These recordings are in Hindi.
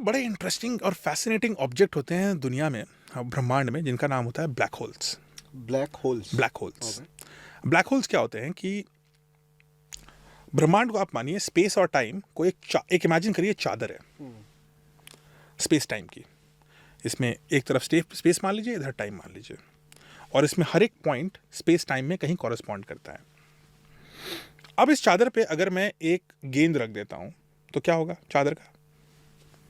बड़े इंटरेस्टिंग और फैसिनेटिंग ऑब्जेक्ट होते हैं दुनिया में, ब्रह्मांड में, जिनका नाम होता है black holes. Black holes. Black holes black holes क्या होते हैं कि ब्रह्मांड को आप मानिए स्पेस और टाइम को एक इमेजिन करिए चादर है स्पेस टाइम की। इसमें एक तरफ स्पेस मान लीजिए, इधर टाइम मान लीजिए, और इसमें हर एक पॉइंट स्पेस टाइम में कहीं कॉरेस्पॉन्ड करता है। अब इस चादर पे अगर मैं एक गेंद रख देता हूं तो क्या होगा? चादर का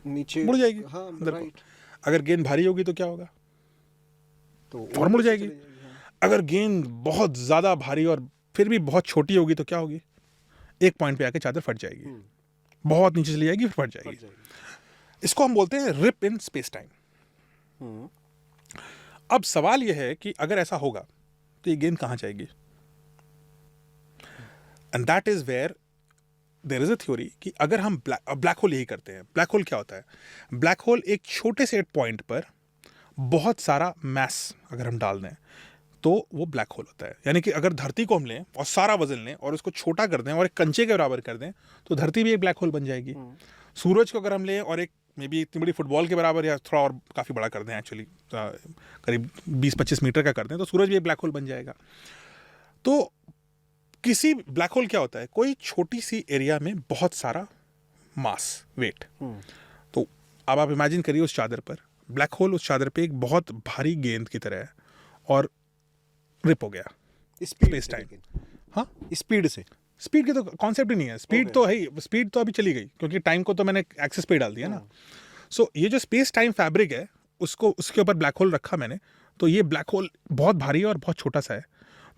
नीचे मुड़ जाएगी। हाँ, अंदर को। राइट। अगर गेंद भारी होगी तो क्या होगा? तो और मुड़ जाएगी। हाँ। अगर गेंद बहुत ज्यादा भारी और फिर भी बहुत छोटी होगी तो क्या होगी? एक पॉइंट पे आके चादर फट जाएगी, बहुत नीचे चली जाएगी, फिर फट जाएगी। इसको हम बोलते हैं रिप इन स्पेस टाइम। अब सवाल यह है कि अगर ऐसा होगा तो ये गेंद कहां जाएगी? And that is where there is a theory कि अगर हम ब्लैक होल यही करते हैं। ब्लैक होल क्या होता है? ब्लैक होल एक छोटे से पॉइंट पर बहुत सारा मैस अगर हम डाल दें तो वो ब्लैक होल होता है। यानी कि अगर धरती को हम लें और सारा वजन लें और उसको छोटा कर दें और एक कंचे के बराबर कर दें तो धरती भी एक ब्लैक होल बन जाएगी। सूरज को अगर हम लें और एक मे बी इतनी बड़ी फुटबॉल के बराबर या थोड़ा और काफ़ी बड़ा कर दें, एक्चुअली करीब 20-25 मीटर का कर दें, तो सूरज भी एक ब्लैक होल बन जाएगा। तो किसी ब्लैक होल क्या होता है? कोई छोटी सी एरिया में बहुत सारा मास, वेट। तो अब आप इमेजिन करिए उस चादर पर ब्लैक होल, उस चादर पे एक बहुत भारी गेंद की तरह है और रिप हो गया स्पेस टाइम। हाँ, स्पीड से। स्पीड की तो कॉन्सेप्ट ही नहीं है। स्पीड तो है ही, स्पीड तो अभी चली गई क्योंकि टाइम को तो मैंने एक्सेस पे डाल दिया ना। सो ये जो स्पेस टाइम फैब्रिक है उसको, उसके ऊपर ब्लैक होल रखा मैंने, तो ये ब्लैक होल बहुत भारी है और बहुत छोटा सा है,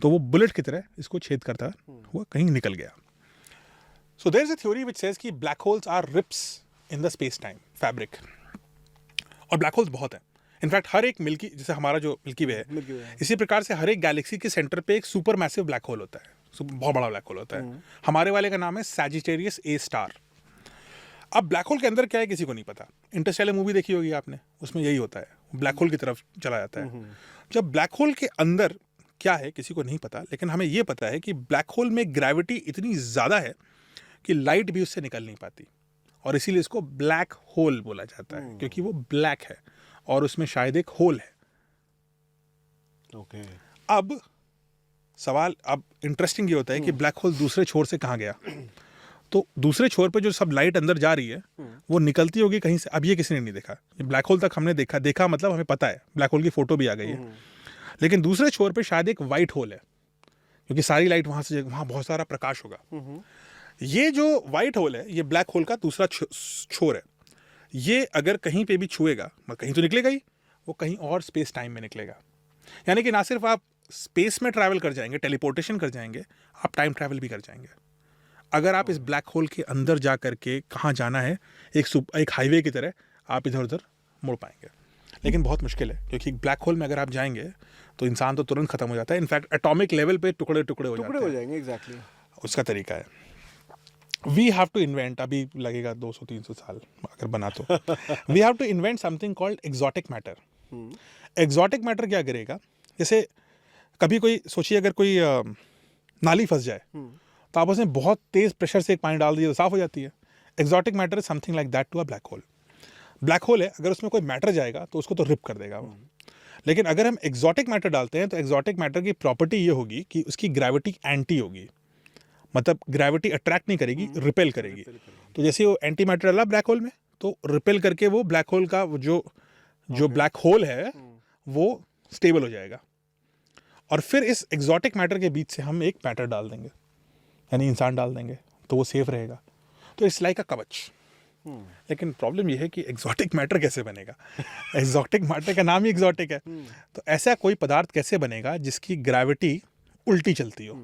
तो वो बुलेट की तरह इसको छेद करता हुआ कहीं निकल गया। So there is a theory which says कि black holes are rips in the space time fabric. और ब्लैक होल्स बहुत है। इनफैक्ट हर एक मिल्की, जैसे हमारा जो मिल्की वे है, इसी प्रकार से हर एक गैलेक्सी के सेंटर पे एक सुपर मैसिव ब्लैक होल होता है, बहुत बड़ा ब्लैक होल होता है। हमारे वाले का नाम है सैजिटेरियस ए स्टार। अब ब्लैक होल के अंदर क्या है किसी को नहीं पता। इंटरस्टेलर मूवी देखी होगी आपने, उसमें यही होता है, ब्लैक होल की तरफ चला जाता है। जब ब्लैक होल के अंदर क्या है किसी को नहीं पता, लेकिन हमें यह पता है कि ब्लैक होल में ग्रेविटी इतनी ज्यादा है कि लाइट भी उससे निकल नहीं पाती, और इसीलिए इसको ब्लैक होल बोला जाता है, क्योंकि वो ब्लैक है और उसमें शायद एक होल है। ओके। अब सवाल अब इंटरेस्टिंग ये होता है कि ब्लैक होल दूसरे छोर से कहाँ गया? तो दूसरे छोर पे जो सब लाइट अंदर जा रही है वो निकलती होगी कहीं से। अब ये किसी ने नहीं देखा, ये ब्लैक होल तक हमने देखा मतलब हमें पता है, ब्लैक होल की फोटो भी आ गई है। लेकिन दूसरे छोर पे शायद एक वाइट होल है, क्योंकि सारी लाइट वहां से, वहां बहुत सारा प्रकाश होगा। ये जो वाइट होल है ये ब्लैक होल का दूसरा छोर है। ये अगर कहीं पे भी छुएगा, कहीं तो निकलेगा ही, वो कहीं और स्पेस टाइम में निकलेगा। यानी कि ना सिर्फ आप स्पेस में ट्रैवल कर जाएंगे, टेलीपोर्टेशन कर जाएंगे, आप टाइम ट्रैवल भी कर जाएंगे। अगर आप इस ब्लैक होल के अंदर जा करके कहाँ जाना है, एक हाईवे की तरह आप इधर उधर मुड़ पाएंगे, लेकिन बहुत मुश्किल है, क्योंकि ब्लैक होल में अगर आप जाएंगे तो इंसान तो तुरंत खत्म हो जाता है। इनफैक्ट एटॉमिक लेवल पे टुकड़े टुकड़े हो जाएंगे। एग्जैक्टली उसका तरीका है। वी हैव टू इन्वेंट, अभी लगेगा 200-300 साल अगर बना तो we have to invent something called exotic matter. Exotic matter क्या करेगा? जैसे कभी कोई सोचिए, अगर कोई नाली फंस जाए तो आप उसमें बहुत तेज प्रेशर से एक पानी डाल दीजिए तो साफ हो जाती है। Exotic matter is something like that to a black hole. Black hole है, अगर उसमें कोई मैटर जाएगा तो उसको तो रिप कर देगा वो। लेकिन अगर हम एक्सोटिक मैटर डालते हैं तो एक्सोटिक मैटर की प्रॉपर्टी ये होगी कि उसकी ग्रेविटी एंटी होगी, मतलब ग्रेविटी अट्रैक्ट नहीं करेगी, रिपेल करेगी। तो जैसे वो एंटी मैटर डाला ब्लैक होल में तो रिपेल करके वो ब्लैक होल का जो ब्लैक होल है वो स्टेबल हो जाएगा। और फिर इस एक्सोटिक मैटर के बीच से हम एक मैटर डाल देंगे, यानी इंसान डाल देंगे, तो वो सेफ रहेगा। तो इट्स लाइक अ कवच। लेकिन प्रॉब्लम यह है कि एक्सोटिक मैटर कैसे बनेगा? एक्सोटिक मैटर का नाम ही एक्सोटिक है। तो ऐसा कोई पदार्थ कैसे बनेगा जिसकी ग्रेविटी उल्टी चलती हो?